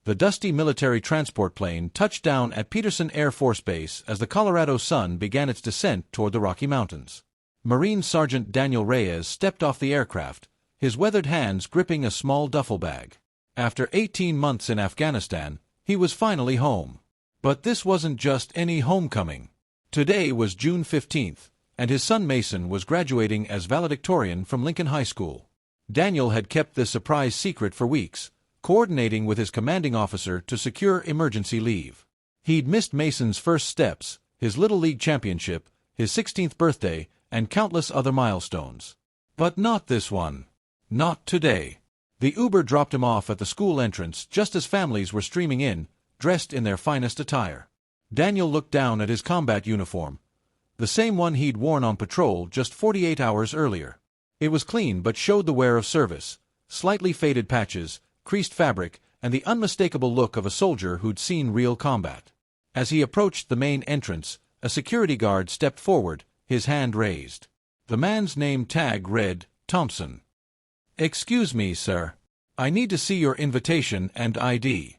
The dusty military transport plane touched down at Peterson Air Force Base as the Colorado sun began its descent toward the Rocky Mountains. Marine Sergeant Daniel Reyes stepped off the aircraft, his weathered hands gripping a small duffel bag. After 18 months in Afghanistan, he was finally home. But this wasn't just any homecoming. Today was June 15th, and his son Mason was graduating as valedictorian from Lincoln High School. Daniel had kept this surprise secret for weeks, coordinating with his commanding officer to secure emergency leave. He'd missed Mason's first steps, his Little League championship, his 16th birthday, and countless other milestones. But not this one. Not today. The Uber dropped him off at the school entrance just as families were streaming in, dressed in their finest attire. Daniel looked down at his combat uniform, the same one he'd worn on patrol just 48 hours earlier. It was clean but showed the wear of service, slightly faded patches, creased fabric, and the unmistakable look of a soldier who'd seen real combat. As he approached the main entrance, a security guard stepped forward, his hand raised. The man's name tag read, Thompson. "Excuse me, sir. I need to see your invitation and ID."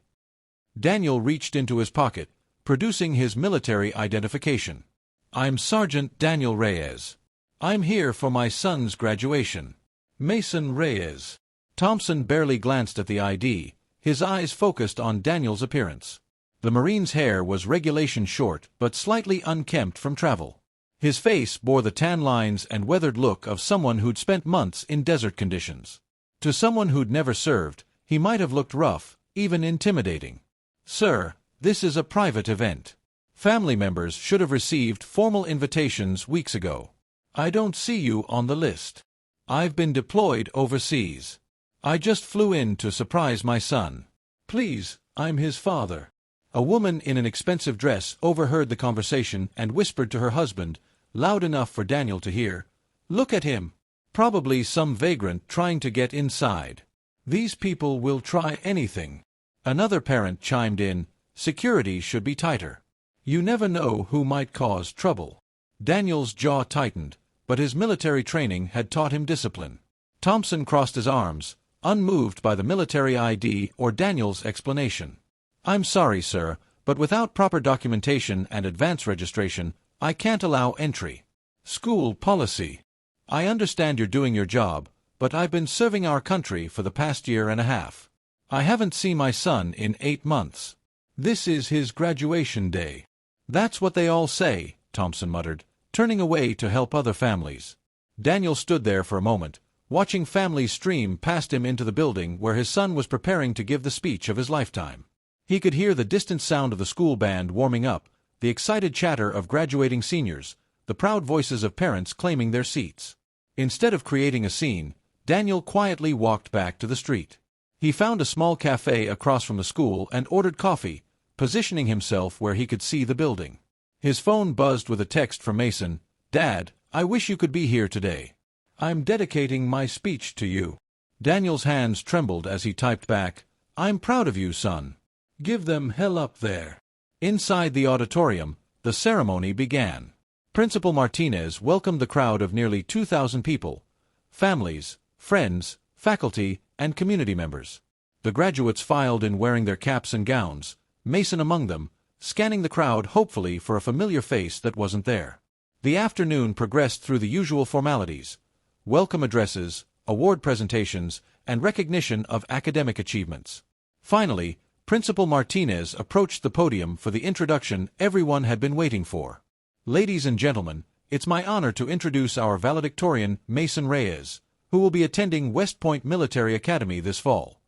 Daniel reached into his pocket, producing his military identification. "I'm Sergeant Daniel Reyes. I'm here for my son's graduation. Mason Reyes." Thompson barely glanced at the ID, his eyes focused on Daniel's appearance. The Marine's hair was regulation short but slightly unkempt from travel. His face bore the tan lines and weathered look of someone who'd spent months in desert conditions. To someone who'd never served, he might have looked rough, even intimidating. "Sir, this is a private event. Family members should have received formal invitations weeks ago. I don't see you on the list. I've been deployed overseas. I just flew in to surprise my son. Please, I'm his father." A woman in an expensive dress overheard the conversation and whispered to her husband, loud enough for Daniel to hear, "Look at him. Probably some vagrant trying to get inside. These people will try anything." Another parent chimed in, "Security should be tighter. You never know who might cause trouble." Daniel's jaw tightened, but his military training had taught him discipline. Thompson crossed his arms, unmoved by the military ID or Daniel's explanation. "I'm sorry, sir, but without proper documentation and advance registration, I can't allow entry. School policy. I understand you're doing your job, but I've been serving our country for the past year and a half. I haven't seen my son in 8 months. This is his graduation day." "That's what they all say," Thompson muttered, turning away to help other families. Daniel stood there for a moment, watching families stream past him into the building where his son was preparing to give the speech of his lifetime. He could hear the distant sound of the school band warming up, the excited chatter of graduating seniors, the proud voices of parents claiming their seats. Instead of creating a scene, Daniel quietly walked back to the street. He found a small cafe across from the school and ordered coffee, positioning himself where he could see the building. His phone buzzed with a text from Mason, "Dad, I wish you could be here today. I'm dedicating my speech to you." Daniel's hands trembled as he typed back, "I'm proud of you, son. Give them hell up there." Inside the auditorium, the ceremony began. Principal Martinez welcomed the crowd of nearly 2,000 people, families, friends, faculty, and community members. The graduates filed in wearing their caps and gowns, Mason among them, scanning the crowd hopefully for a familiar face that wasn't there. The afternoon progressed through the usual formalities: welcome addresses, award presentations, and recognition of academic achievements. Finally, Principal Martinez approached the podium for the introduction everyone had been waiting for. "Ladies and gentlemen, it's my honor to introduce our valedictorian, Mason Reyes, who will be attending West Point Military Academy this fall."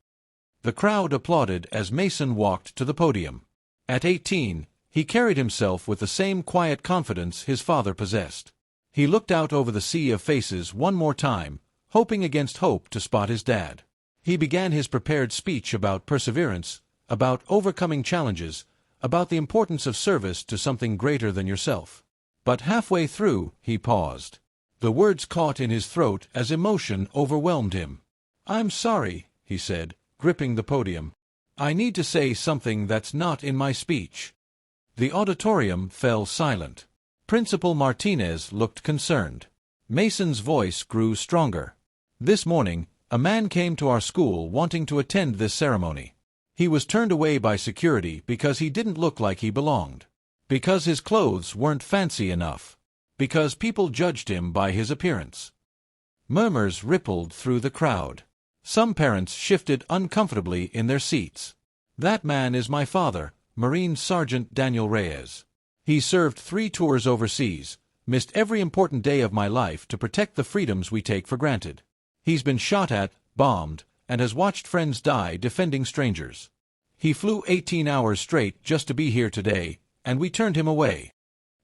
The crowd applauded as Mason walked to the podium. At 18, he carried himself with the same quiet confidence his father possessed. He looked out over the sea of faces one more time, hoping against hope to spot his dad. He began his prepared speech about perseverance, about overcoming challenges, about the importance of service to something greater than yourself. But halfway through, he paused. The words caught in his throat as emotion overwhelmed him. "I'm sorry," he said, gripping the podium. "I need to say something that's not in my speech." The auditorium fell silent. Principal Martinez looked concerned. Mason's voice grew stronger. "This morning, a man came to our school wanting to attend this ceremony. He was turned away by security because he didn't look like he belonged. Because his clothes weren't fancy enough. Because people judged him by his appearance. Murmurs rippled through the crowd. Some parents shifted uncomfortably in their seats. "That man is my father, Marine Sergeant Daniel Reyes. He served 3 tours overseas, missed every important day of my life to protect the freedoms we take for granted. He's been shot at, bombed, and has watched friends die defending strangers. He flew 18 hours straight just to be here today, and we turned him away."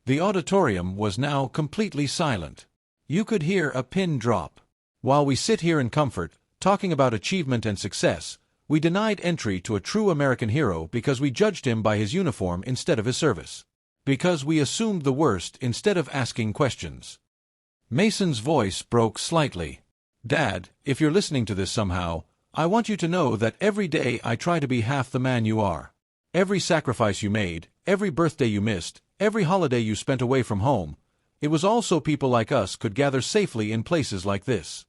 The auditorium was now completely silent. You could hear a pin drop. While we sit here in comfort, talking about achievement and success, we denied entry to a true American hero because we judged him by his uniform instead of his service. Because we assumed the worst instead of asking questions. Mason's voice broke slightly. "Dad, if you're listening to this somehow, I want you to know that every day I try to be half the man you are. Every sacrifice you made, every birthday you missed, every holiday you spent away from home, it was all so people like us could gather safely in places like this."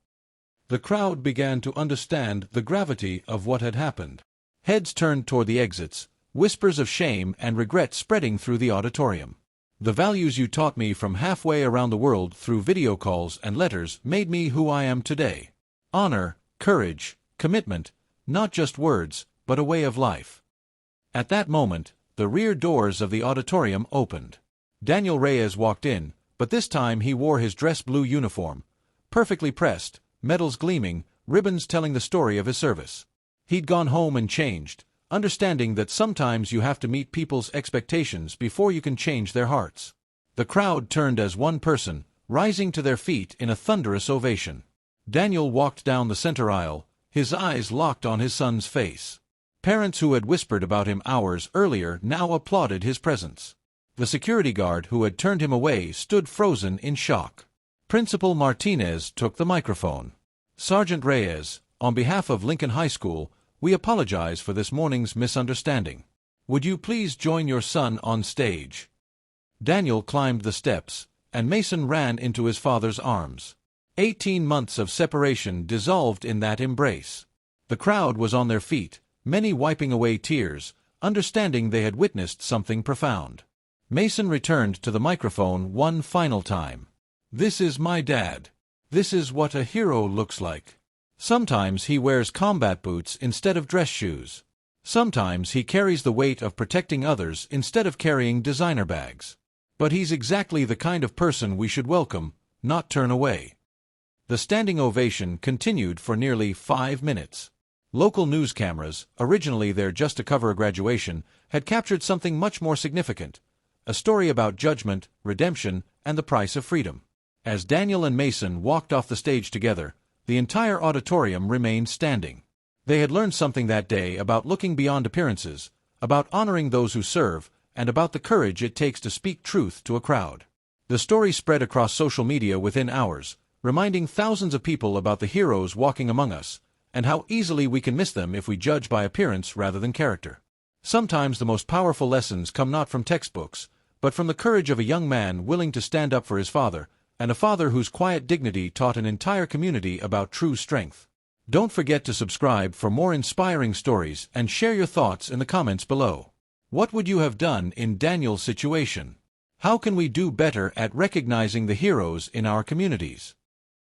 The crowd began to understand the gravity of what had happened. Heads turned toward the exits, whispers of shame and regret spreading through the auditorium. "The values you taught me from halfway around the world through video calls and letters made me who I am today. Honor, courage, commitment, not just words, but a way of life." At that moment, the rear doors of the auditorium opened. Daniel Reyes walked in, but this time he wore his dress blue uniform, perfectly pressed, medals gleaming, ribbons telling the story of his service. He'd gone home and changed, understanding that sometimes you have to meet people's expectations before you can change their hearts. The crowd turned as one person, rising to their feet in a thunderous ovation. Daniel walked down the center aisle, his eyes locked on his son's face. Parents who had whispered about him hours earlier now applauded his presence. The security guard who had turned him away stood frozen in shock. Principal Martinez took the microphone. "Sergeant Reyes, on behalf of Lincoln High School, we apologize for this morning's misunderstanding. Would you please join your son on stage?" Daniel climbed the steps, and Mason ran into his father's arms. 18 months of separation dissolved in that embrace. The crowd was on their feet, many wiping away tears, understanding they had witnessed something profound. Mason returned to the microphone one final time. "This is my dad. This is what a hero looks like. Sometimes he wears combat boots instead of dress shoes. Sometimes he carries the weight of protecting others instead of carrying designer bags. But he's exactly the kind of person we should welcome, not turn away." The standing ovation continued for nearly 5 minutes. Local news cameras, originally there just to cover a graduation, had captured something much more significant, a story about judgment, redemption, and the price of freedom. As Daniel and Mason walked off the stage together, the entire auditorium remained standing. They had learned something that day about looking beyond appearances, about honoring those who serve, and about the courage it takes to speak truth to a crowd. The story spread across social media within hours, reminding thousands of people about the heroes walking among us, and how easily we can miss them if we judge by appearance rather than character. Sometimes the most powerful lessons come not from textbooks, but from the courage of a young man willing to stand up for his father, and a father whose quiet dignity taught an entire community about true strength. Don't forget to subscribe for more inspiring stories and share your thoughts in the comments below. What would you have done in Daniel's situation? How can we do better at recognizing the heroes in our communities?